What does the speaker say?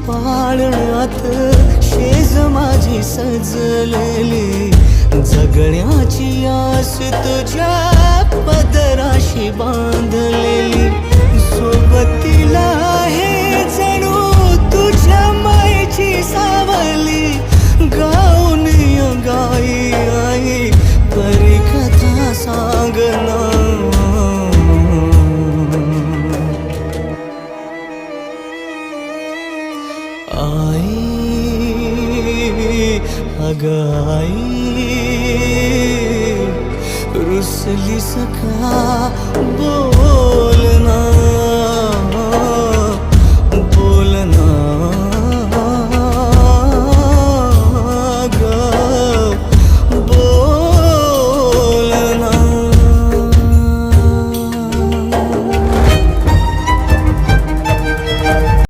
पाळण्यात शेज माझी सजलेली, जगण्याची आस तुझ्या पदराशी बांधलेली, सोबतीला आहे जणू तुझ्या मायेची सावली, गाऊन गाई आई परी कथा सांगना। आई अग आई रुसली सखा बोल